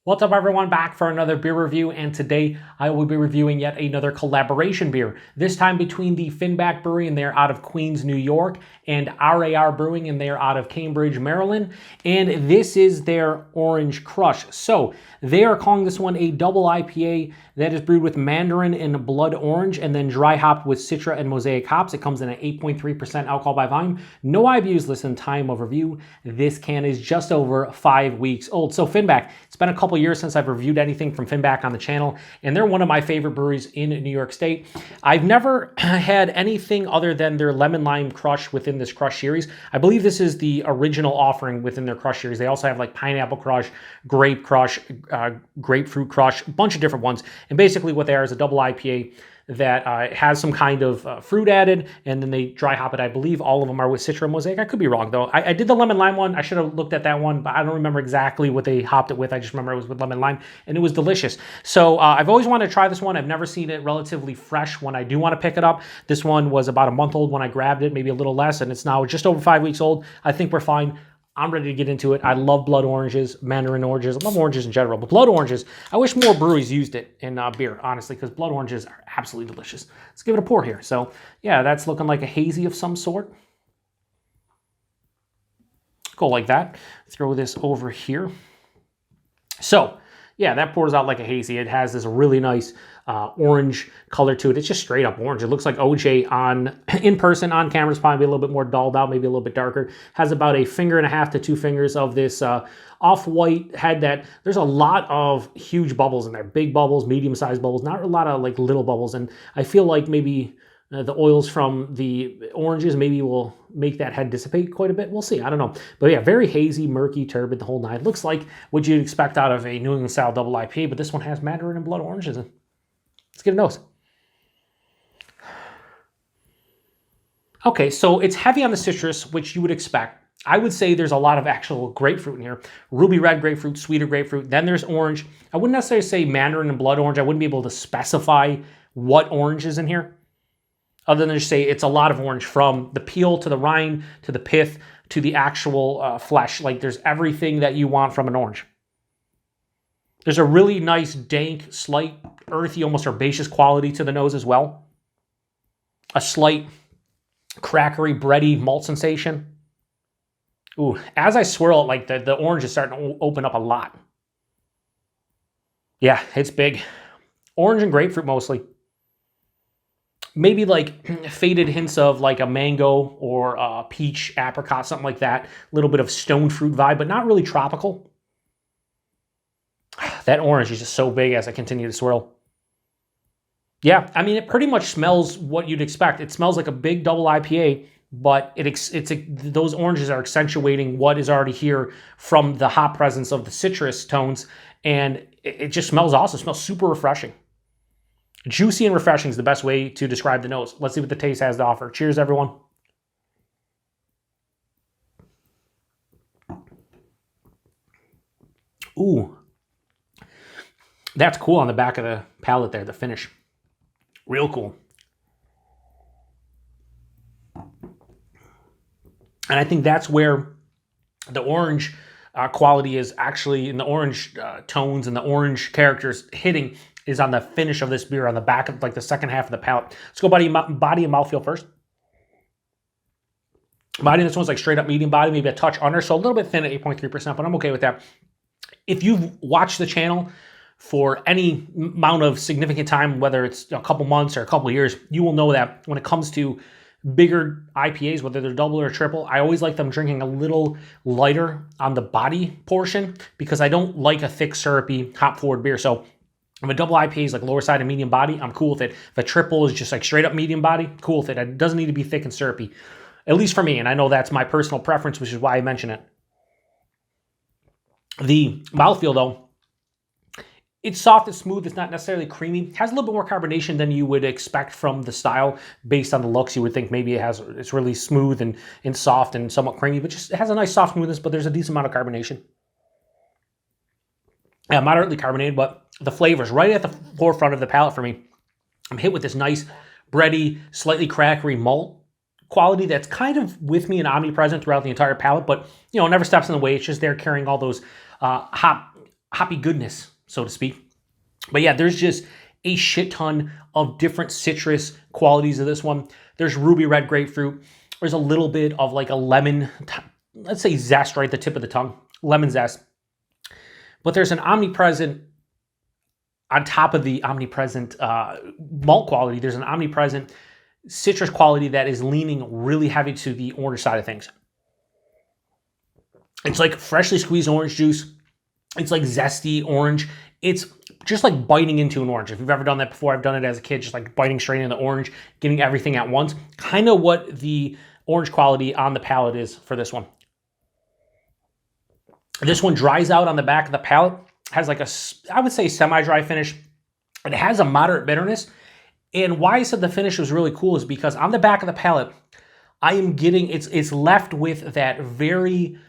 What's up everyone, back for another beer review, and today I will be reviewing yet another collaboration beer. This time between the Finback Brewery, and they're out of Queens, New York, and RaR Brewing, and they're out of Cambridge, Maryland. And this is their Orange Crush. So they are calling this one a double IPA that is brewed with Mandarin and Blood Orange and then dry hopped with Citra and Mosaic hops. It comes in at 8.3% alcohol by volume. No IBUs listed in time of review. This can is just over 5 weeks old. So Finback, it's been a couple years since I've reviewed anything from Finback on the channel, and they're one of my favorite breweries in New York State. I've never had anything other than their Lemon Lime Crush within this Crush series. I believe this is the original offering within their Crush series. They also have like Pineapple Crush, Grape Crush, Grapefruit Crush, a bunch of different ones. And basically what they are is a double IPA that has some kind of fruit added, and then they dry hop it. I believe all of them are with Citra and Mosaic. I could be wrong though. I did the lemon lime one. I should have looked at that one, but I don't remember exactly what they hopped it with. I just remember it was with lemon lime, and it was delicious. So I've always wanted to try this one. I've never seen it relatively fresh when I do want to pick it up. This one was about a month old when I grabbed it, maybe a little less, and it's now just over 5 weeks old. I think we're fine. I'm ready to get into it. I love blood oranges, Mandarin oranges. I love oranges in general, but blood oranges, I wish more breweries used it in beer, honestly, because blood oranges are absolutely delicious. Let's give it a pour here. So yeah, that's looking like a hazy of some sort. Go like that. Throw this over here. So yeah, that pours out like a hazy. It has this really nice orange color to it. It's just straight up orange. It looks like OJ on in person. On camera is probably a little bit more dulled out, maybe a little bit darker. Has about 1.5 fingers to 2 fingers of this off-white head. That there's a lot of huge bubbles in there. Big bubbles, medium-sized bubbles, not a lot of like little bubbles. And I feel like maybe the oils from the oranges maybe will make that head dissipate quite a bit. We'll see. I don't know. But yeah, very hazy, murky, turbid, the whole nine. Looks like what you'd expect out of a New England style double IPA, but this one has Mandarin and Blood Oranges in it. Let's get a nose. Okay, so it's heavy on the citrus, which you would expect. I would say there's a lot of actual grapefruit in here. Ruby red grapefruit, sweeter grapefruit. Then there's orange. I wouldn't necessarily say Mandarin and Blood Orange. I wouldn't be able to specify what orange is in here, other than just say it's a lot of orange, from the peel to the rind to the pith to the actual flesh. Like there's everything that you want from an orange. There's a really nice, dank, slight, earthy, almost herbaceous quality to the nose as well. A slight crackery, bready malt sensation. Ooh, as I swirl it, like the orange is starting to open up a lot. Yeah, it's big. Orange and grapefruit mostly. Maybe like faded hints of like a mango or a peach, apricot, something like that. A little bit of stone fruit vibe, but not really tropical. That orange is just so big as I continue to swirl. Yeah, I mean, it pretty much smells what you'd expect. It smells like a big double IPA, but those oranges are accentuating what is already here from the hop presence of the citrus tones, and it just smells awesome. It smells super refreshing. Juicy and refreshing is the best way to describe the nose. Let's see what the taste has to offer. Cheers, everyone. Ooh. That's cool on the back of the palate there, the finish. Real cool. And I think that's where the orange quality is actually, in the orange tones and the orange characters hitting, is on the finish of this beer, on the back of like the second half of the palate. Let's go body and mouthfeel first. Body, this one's like straight up medium body, maybe a touch under, so a little bit thin at 8.3%, but I'm okay with that. If you've watched the channel for any amount of significant time, whether it's a couple months or a couple years, you will know that when it comes to bigger IPAs, whether they're double or triple, I always like them drinking a little lighter on the body portion, because I don't like a thick, syrupy, hop-forward beer. So if a double IPA is like lower side and medium body, I'm cool with it. If a triple is just like straight up medium body, cool with it. It doesn't need to be thick and syrupy, at least for me. And I know that's my personal preference, which is why I mention it. The mouthfeel, though, it's soft and smooth. It's not necessarily creamy. It has a little bit more carbonation than you would expect from the style. Based on the looks, you would think maybe it's really smooth and soft and somewhat creamy, but just it has a nice soft smoothness, but there's a decent amount of carbonation. Yeah, moderately carbonated, but the flavor's right at the forefront of the palate for me. I'm hit with this nice bready, slightly crackery malt quality that's kind of with me and omnipresent throughout the entire palate, but you know, never steps in the way. It's just there carrying all those hop hoppy goodness, so to speak. But yeah, there's just a shit ton of different citrus qualities of this one. There's ruby red grapefruit. There's a little bit of like a lemon, let's say zest right at the tip of the tongue, lemon zest. But there's an omnipresent, on top of the omnipresent malt quality, there's an omnipresent citrus quality that is leaning really heavy to the orange side of things. It's like freshly squeezed orange juice. It's like zesty orange. It's just like biting into an orange. If you've ever done that before, I've done it as a kid, just like biting straight into the orange, getting everything at once. Kind of what the orange quality on the palate is for this one. This one dries out on the back of the palate, has like a, I would say, semi-dry finish. It has a moderate bitterness. And why I said the finish was really cool is because on the back of the palate, I am getting, it's left with that very,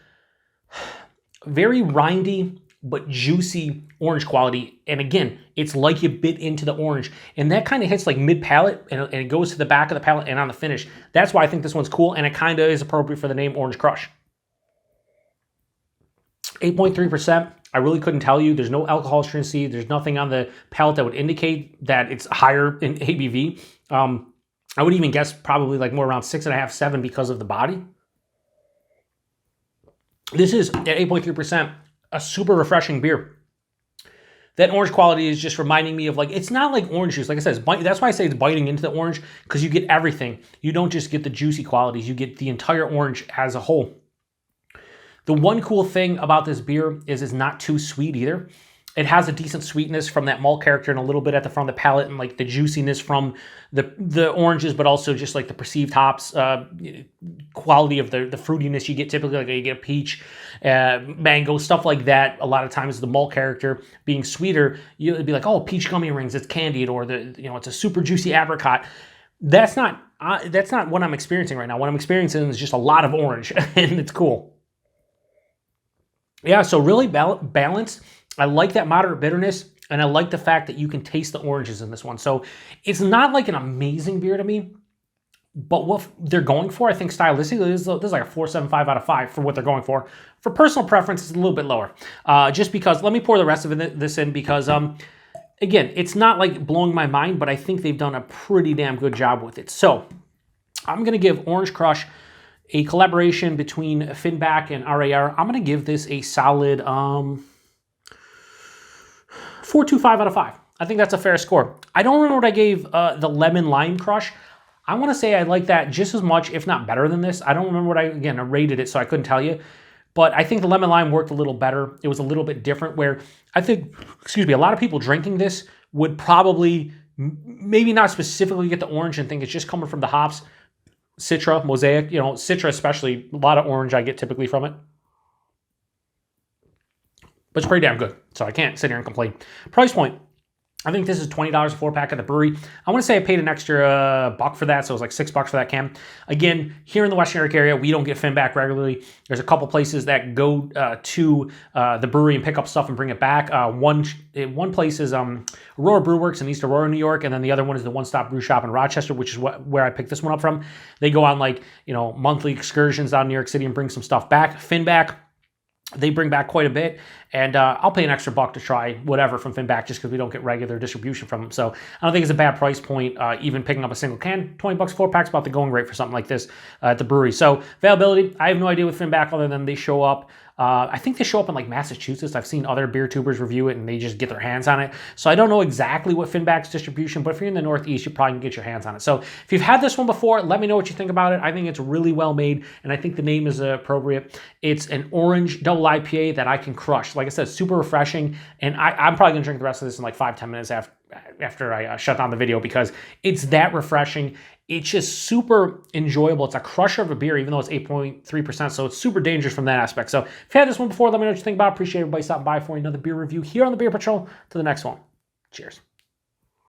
very rindy, but juicy orange quality. And again, it's like you bit into the orange. And that kind of hits like mid-palate, and it goes to the back of the palate and on the finish. That's why I think this one's cool, and it kind of is appropriate for the name Orange Crush. 8.3%. I really couldn't tell you. There's no alcohol stringency. There's nothing on the palate that would indicate that it's higher in ABV. I would even guess probably like more around 6.5, 7 because of the body. This is at 8.3%. A super refreshing beer. That orange quality is just reminding me of like, it's not like orange juice. Like I said, that's why I say it's biting into the orange, because you get everything. You don't just get the juicy qualities, you get the entire orange as a whole. The one cool thing about this beer is it's not too sweet either. It has a decent sweetness from that malt character and a little bit at the front of the palate, and like the juiciness from the oranges, but also just like the perceived hops, quality of the fruitiness you get typically, like you get a peach, mango, stuff like that. A lot of times the malt character being sweeter, you'd be like, oh, peach gummy rings, it's candied, or it's a super juicy apricot. That's not what I'm experiencing right now. What I'm experiencing is just a lot of orange, and it's cool. Yeah, so really balanced. I like that moderate bitterness, and I like the fact that you can taste the oranges in this one. So it's not like an amazing beer to me, but what they're going for, I think stylistically, this is like a 4.75 out of 5 for what they're going for. For personal preference, it's a little bit lower. Just because, let me pour the rest of this in because, again, it's not like blowing my mind, but I think they've done a pretty damn good job with it. So I'm going to give Orange Crush, a collaboration between Finback and RaR. I'm going to give this a solid 4.25 out of 5. I think that's a fair score. I don't remember what I gave the Lemon Lime Crush. I want to say I like that just as much, if not better than this. I don't remember what I rated it, so I couldn't tell you. But I think the Lemon Lime worked a little better. It was a little bit different where I think, a lot of people drinking this would probably maybe not specifically get the orange and think it's just coming from the hops. Citra, Mosaic, Citra especially, a lot of orange I get typically from it. But it's pretty damn good, so I can't sit here and complain. Price point, I think this is $20 a 4-pack at the brewery. I want to say I paid an extra $1 for that, so it was like $6 for that can. Again, here in the Western New York area, we don't get Finback regularly. There's a couple places that go to the brewery and pick up stuff and bring it back. One place is RaR Brewworks in East Aurora, New York, and then the other one is the One Stop Brew Shop in Rochester, which is where I picked this one up from. They go on monthly excursions down in New York City and bring some stuff back. Finback, they bring back quite a bit, and I'll pay an extra $1 to try whatever from Finback just because we don't get regular distribution from them. So I don't think it's a bad price point, even picking up a single can. $20 4-pack's about the going rate for something like this at the brewery. So availability, I have no idea with Finback other than they show up. I think they show up in like Massachusetts. I've seen other beer tubers review it and they just get their hands on it. So I don't know exactly what Finback's distribution, but if you're in the Northeast, you probably can get your hands on it. So if you've had this one before, let me know what you think about it. I think it's really well made, and I think the name is appropriate. It's an orange double IPA that I can crush. Like I said, super refreshing, and I'm probably gonna drink the rest of this in like 5-10 minutes after I shut down the video because it's that refreshing. It's just super enjoyable. It's a crusher of a beer, even though it's 8.3%, so it's super dangerous from that aspect. So if you had this one before, let me know what you think about it. Appreciate everybody stopping by for another beer review here on the Beer Patrol. To the next one. Cheers.